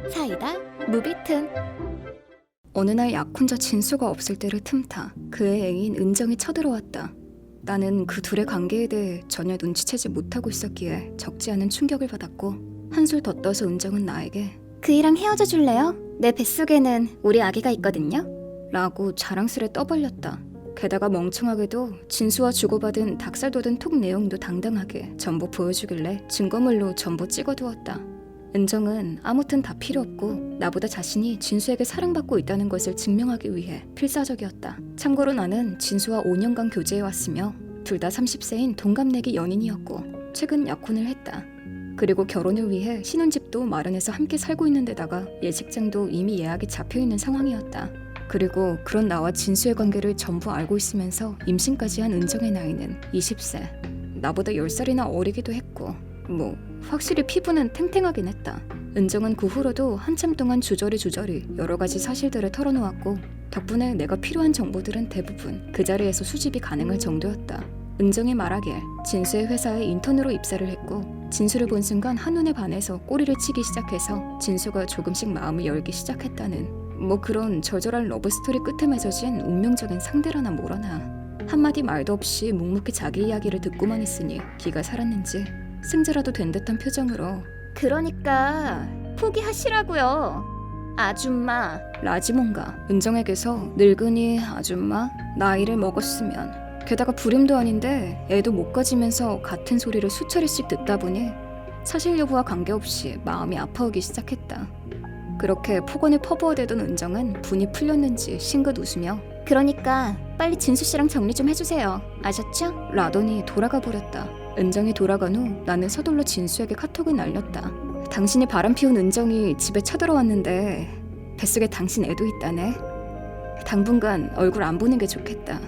사이다 무비튼. 어느 날 약혼자 진수가 없을 때를 틈타 그의 애인 은정이 쳐들어왔다. 나는 그 둘의 관계에 대해 전혀 눈치채지 못하고 있었기에 적지 않은 충격을 받았고, 한술 더 떠서 은정은 나에게 그이랑 헤어져 줄래요? 내 뱃속에는 우리 아기가 있거든요. 라고 자랑스레 떠벌렸다. 게다가 멍청하게도 진수와 주고받은 닭살 돋은 톡 내용도 당당하게 전부 보여주길래 증거물로 전부 찍어두었다. 은정은 아무튼 다 필요 없고 나보다 자신이 진수에게 사랑받고 있다는 것을 증명하기 위해 필사적이었다. 참고로 나는 진수와 5년간 교제해왔으며 둘 다 30세인 동갑내기 연인이었고 최근 약혼을 했다. 그리고 결혼을 위해 신혼집도 마련해서 함께 살고 있는 데다가 예식장도 이미 예약이 잡혀있는 상황이었다. 그리고 그런 나와 진수의 관계를 전부 알고 있으면서 임신까지 한 은정의 나이는 20세. 나보다 10살이나 어리기도 했고 확실히 피부는 탱탱하긴 했다. 은정은 그 후로도 한참 동안 주저리 여러 가지 사실들을 털어놓았고 덕분에 내가 필요한 정보들은 대부분 그 자리에서 수집이 가능할 정도였다. 은정이 말하길 진수의 회사에 인턴으로 입사를 했고 진수를 본 순간 한눈에 반해서 꼬리를 치기 시작해서 진수가 조금씩 마음을 열기 시작했다는 그런 절절한 러브스토리 끝에 맺어진 운명적인 상대라나 뭐라나. 한마디 말도 없이 묵묵히 자기 이야기를 듣고만 있으니 기가 살았는지 승자라도 된 듯한 표정으로 그러니까 포기하시라고요, 아줌마. 라지몬가 은정에게서 늙은이 아줌마, 나이를 먹었으면, 게다가 불임도 아닌데 애도 못 가지면서 같은 소리를 수차례씩 듣다 보니 사실 여부와 관계없이 마음이 아파오기 시작했다. 그렇게 폭언에 퍼부어대던 은정은 분이 풀렸는지 싱긋 웃으며 그러니까 빨리 진수씨랑 정리 좀 해주세요, 아셨죠? 라더니 돌아가 버렸다. 은정이 돌아간 후 나는 서둘러 진수에게 카톡을 날렸다. 당신이 바람피운 은정이 집에 쳐들어왔는데 뱃속에 당신 애도 있다네. 당분간 얼굴 안 보는 게 좋겠다.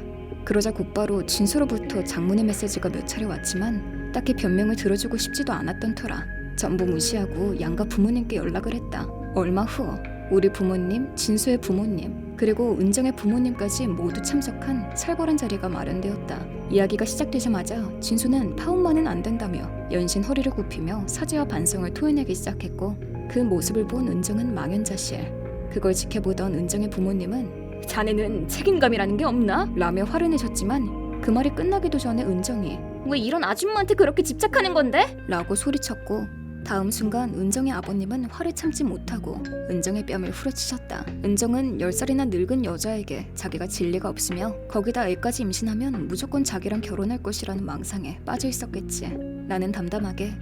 그러자 곧바로 진수로부터 장문의 메시지가 몇 차례 왔지만 딱히 변명을 들어주고 싶지도 않았던 터라 전부 무시하고 양가 부모님께 연락을 했다. 얼마 후 우리 부모님, 진수의 부모님, 그리고 은정의 부모님까지 모두 참석한 살벌한 자리가 마련되었다. 이야기가 시작되자마자 진수는 파혼만은 안 된다며 연신 허리를 굽히며 사죄와 반성을 토해내기 시작했고 그 모습을 본 은정은 망연자실. 그걸 지켜보던 은정의 부모님은 자네는 책임감이라는 게 없나? 라며 화를 내셨지만 그 말이 끝나기도 전에 은정이 왜 이런 아줌마한테 그렇게 집착하는 건데? 라고 소리쳤고 다음 순간 은정의 아버님은 화를 참지 못하고 은정의 뺨을 후려치셨다. 은정은 10살이나 늙은 여자에게 자기가 진리가 없으며 거기다 애까지 임신하면 무조건 자기랑 결혼할 것이라는 망상에 빠져 있었겠지. 나는 담담하게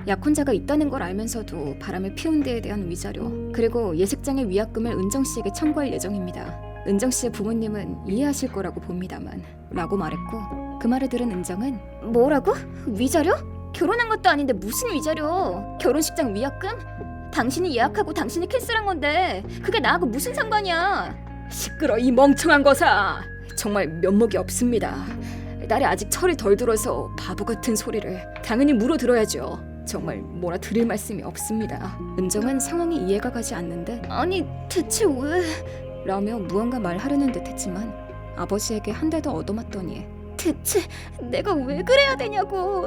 약혼자가 있다는 걸 알면서도 바람을 피운 데에 대한 위자료 그리고 예식장의 위약금을 은정씨에게 청구할 예정입니다. 은정씨의 부모님은 이해하실 거라고 봅니다만 라고 말했고 그 말을 들은 은정은 뭐라고? 위자료? 결혼한 것도 아닌데 무슨 위자료? 결혼식장 위약금? 당신이 예약하고 당신이 캔슬한 건데 그게 나하고 무슨 상관이야? 시끄러 이 멍청한 거사. 정말 면목이 없습니다. 딸이 아직 철이 덜 들어서 바보 같은 소리를 당연히 물어들어야죠. 정말 뭐라 드릴 말씀이 없습니다. 은정은 상황이 이해가 가지 않는데 아니 대체 왜? 라며 무언가 말하려는 듯 했지만 아버지에게 한 대 더 얻어맞더니 대체 내가 왜 그래야 되냐고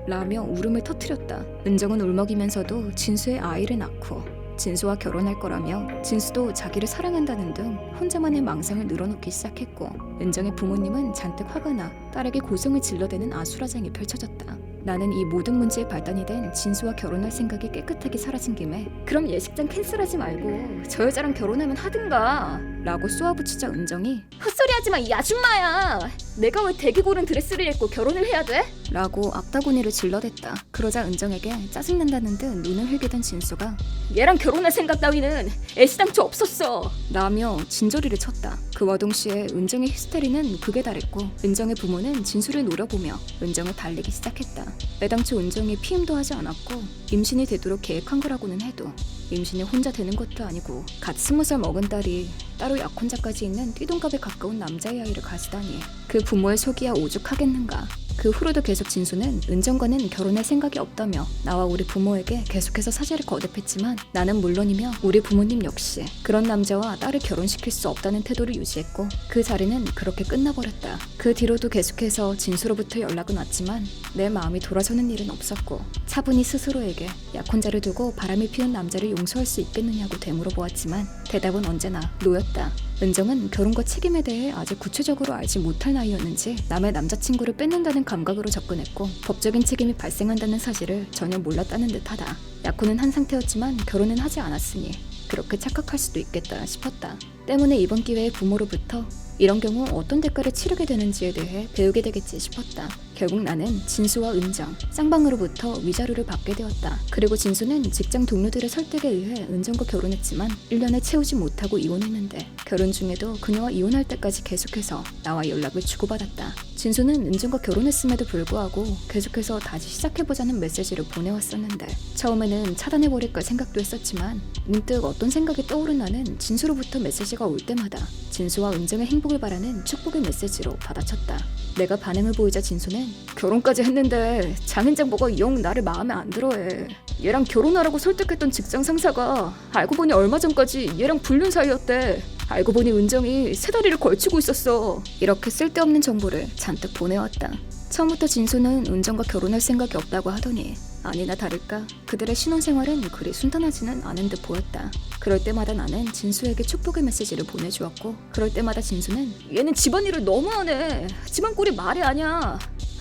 라며 울음을 터뜨렸다. 은정은 울먹이면서도 진수의 아이를 낳고 진수와 결혼할 거라며 진수도 자기를 사랑한다는 등 혼자만의 망상을 늘어놓기 시작했고 은정의 부모님은 잔뜩 화가 나 딸에게 고성을 질러대는 아수라장이 펼쳐졌다. 나는 이 모든 문제의 발단이 된 진수와 결혼할 생각이 깨끗하게 사라진 김에 그럼 예식장 캔슬하지 말고 저 여자랑 결혼하면 하든가 라고 쏘아붙이자 은정이 헛소리하지마 이 아줌마야. 내가 왜 되게 고른 드레스를 입고 결혼을 해야 돼? 라고 악다구니를 질러댔다. 그러자 은정에게 짜증난다는 듯 눈을 흘기던 진수가 얘랑 결혼할 생각 따위는 애시당초 없었어 라며 진저리를 쳤다. 그와 동시에 은정의 히스테리는 극에 달했고 은정의 부모는 진수를 노려보며 은정을 달래기 시작했다. 애당초 은정이 피임도 하지 않았고 임신이 되도록 계획한 거라고는 해도 임신이 혼자 되는 것도 아니고 갓 20살 먹은 딸이 따로 약혼자까지 있는 띠동갑에 가까운 남자의 아이를 가지다니 그 부모의 속이야 오죽하겠는가. 그 후로도 계속 진수는 은정과는 결혼할 생각이 없다며 나와 우리 부모에게 계속해서 사죄를 거듭했지만 나는 물론이며 우리 부모님 역시 그런 남자와 딸을 결혼시킬 수 없다는 태도를 유지했고 그 자리는 그렇게 끝나버렸다. 그 뒤로도 계속해서 진수로부터 연락은 왔지만 내 마음이 돌아서는 일은 없었고 차분히 스스로에게 약혼자를 두고 바람이 피운 남자를 용서할 수 있겠느냐고 되물어보았지만 대답은 언제나 노였다. 은정은 결혼과 책임에 대해 아직 구체적으로 알지 못할 나이였는지 남의 남자친구를 뺏는다는 감각으로 접근했고 법적인 책임이 발생한다는 사실을 전혀 몰랐다는 듯하다. 약혼은 한 상태였지만 결혼은 하지 않았으니 그렇게 착각할 수도 있겠다 싶었다. 때문에 이번 기회에 부모로부터 이런 경우 어떤 대가를 치르게 되는지에 대해 배우게 되겠지 싶었다. 결국 나는 진수와 은정, 쌍방으로부터 위자료를 받게 되었다. 그리고 진수는 직장 동료들의 설득에 의해 은정과 결혼했지만 1년을 채우지 못하고 이혼했는데 결혼 중에도 그녀와 이혼할 때까지 계속해서 나와 연락을 주고받았다. 진수는 은정과 결혼했음에도 불구하고 계속해서 다시 시작해보자는 메시지를 보내왔었는데 처음에는 차단해버릴까 생각도 했었지만 문득 어떤 생각이 떠오른 나는 진수로부터 메시지가 올 때마다 진수와 은정의 행복을 바라는 축복의 메시지로 받아쳤다. 내가 반응을 보이자 진수는 결혼까지 했는데 장인장보가 영 나를 마음에 안 들어해. 얘랑 결혼하라고 설득했던 직장 상사가 알고 보니 얼마 전까지 얘랑 불륜 사이였대. 알고 보니 은정이 세 다리를 걸치고 있었어. 이렇게 쓸데없는 정보를 잔뜩 보내왔다. 처음부터 진수는 은정과 결혼할 생각이 없다고 하더니 아니나 다를까 그들의 신혼생활은 그리 순탄하지는 않은 듯 보였다. 그럴 때마다 나는 진수에게 축복의 메시지를 보내주었고 그럴 때마다 진수는 얘는 집안일을 너무하네. 집안 꼴이 말이 아냐.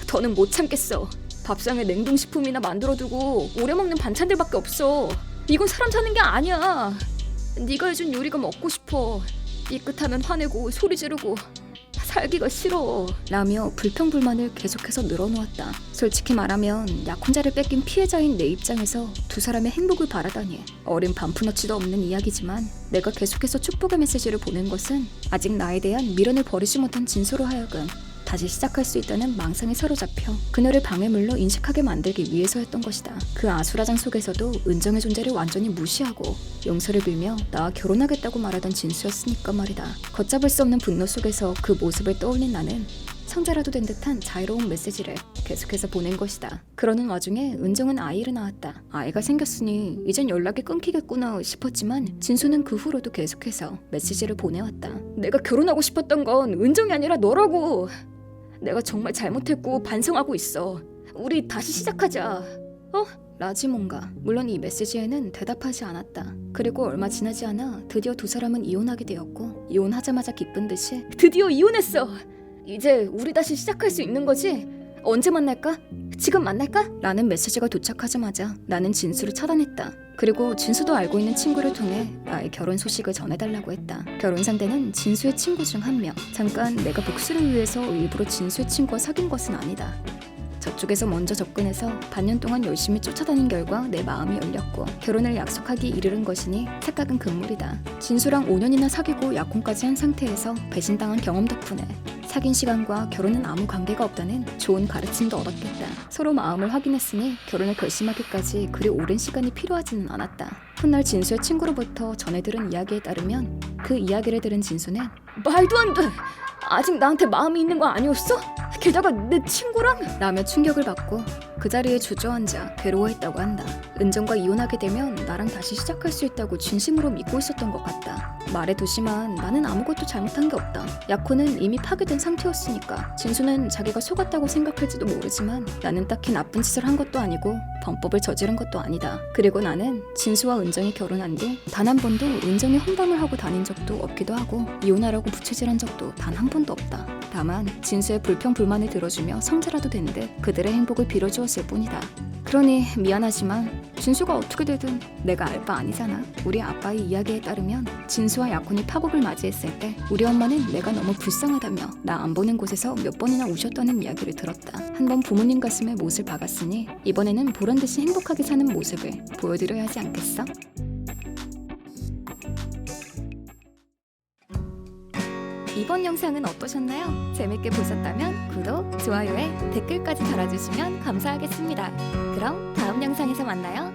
더는 못 참겠어. 밥상에 냉동식품이나 만들어두고 오래 먹는 반찬들밖에 없어. 이건 사람 사는 게 아니야. 네가 해준 요리가 먹고 싶어. 삐끗하면 화내고 소리 지르고 살기가 싫어 라며 불평불만을 계속해서 늘어놓았다. 솔직히 말하면 약혼자를 뺏긴 피해자인 내 입장에서 두 사람의 행복을 바라다니 어린 반푼어치도 없는 이야기지만 내가 계속해서 축복의 메시지를 보낸 것은 아직 나에 대한 미련을 버리지 못한 진수로 하여금 다시 시작할 수 있다는 망상에 사로잡혀 그녀를 방해물로 인식하게 만들기 위해서였던 것이다. 그 아수라장 속에서도 은정의 존재를 완전히 무시하고 용서를 빌며 나와 결혼하겠다고 말하던 진수였으니까 말이다. 걷잡을 수 없는 분노 속에서 그 모습을 떠올린 나는 성자라도 된 듯한 자유로운 메시지를 계속해서 보낸 것이다. 그러는 와중에 은정은 아이를 낳았다. 아이가 생겼으니 이젠 연락이 끊기겠구나 싶었지만 진수는 그 후로도 계속해서 메시지를 보내왔다. 내가 결혼하고 싶었던 건 은정이 아니라 너라고. 내가 정말 잘못했고 반성하고 있어. 우리 다시 시작하자. 라지 뭔가. 물론 이 메시지에는 대답하지 않았다. 그리고 얼마 지나지 않아 드디어 두 사람은 이혼하게 되었고 이혼하자마자 기쁜 듯이 드디어 이혼했어. 이제 우리 다시 시작할 수 있는 거지? 언제 만날까? 지금 만날까? 라는 메시지가 도착하자마자 나는 진수를 차단했다. 그리고 진수도 알고 있는 친구를 통해 나의 결혼 소식을 전해달라고 했다. 결혼 상대는 진수의 친구 중 한 명. 잠깐 내가 복수를 위해서 일부러 진수의 친구와 사귄 것은 아니다. 저쪽에서 먼저 접근해서 반년 동안 열심히 쫓아다닌 결과 내 마음이 열렸고 결혼을 약속하기 이르는 것이니 착각은 금물이다. 진수랑 5년이나 사귀고 약혼까지 한 상태에서 배신당한 경험 덕분에 사귄 시간과 결혼은 아무 관계가 없다는 좋은 가르침도 얻었겠다. 서로 마음을 확인했으니 결혼을 결심하기까지 그리 오랜 시간이 필요하지는 않았다. 훗날 진수의 친구로부터 전해 들은 이야기에 따르면 그 이야기를 들은 진수는 말도 안 돼! 아직 나한테 마음이 있는 거 아니었어? 게다가 내 친구랑? 라며 충격을 받고 그 자리에 주저앉아 괴로워했다고 한다. 은정과 이혼하게 되면 나랑 다시 시작할 수 있다고 진심으로 믿고 있었던 것 같다. 말해두지만 나는 아무것도 잘못한 게 없다. 약혼은 이미 파괴된 상태였으니까. 진수는 자기가 속았다고 생각할지도 모르지만 나는 딱히 나쁜 짓을 한 것도 아니고 범법을 저지른 것도 아니다. 그리고 나는 진수와 은정이 결혼한 뒤 단 한 번도 은정이 혼담을 하고 다닌 적도 없기도 하고 이혼하라고 부채질한 적도 단 한 번도 없다. 다만 진수의 불평불만을 들어주며 성자라도 된 듯 그들의 행복을 빌어주었을 뿐이다. 그러니 미안하지만 진수가 어떻게 되든 내가 알 바 아니잖아. 우리 아빠의 이야기에 따르면 진수와 약혼이 파국을 맞이했을 때 우리 엄마는 내가 너무 불쌍하다며 나 안 보는 곳에서 몇 번이나 우셨다는 이야기를 들었다. 한 번 부모님 가슴에 못을 박았으니 이번에는 보란듯이 행복하게 사는 모습을 보여드려야 하지 않겠어? 이번 영상은 어떠셨나요? 재밌게 보셨다면 구독, 좋아요에 댓글까지 달아주시면 감사하겠습니다. 그럼 다음 영상에서 만나요.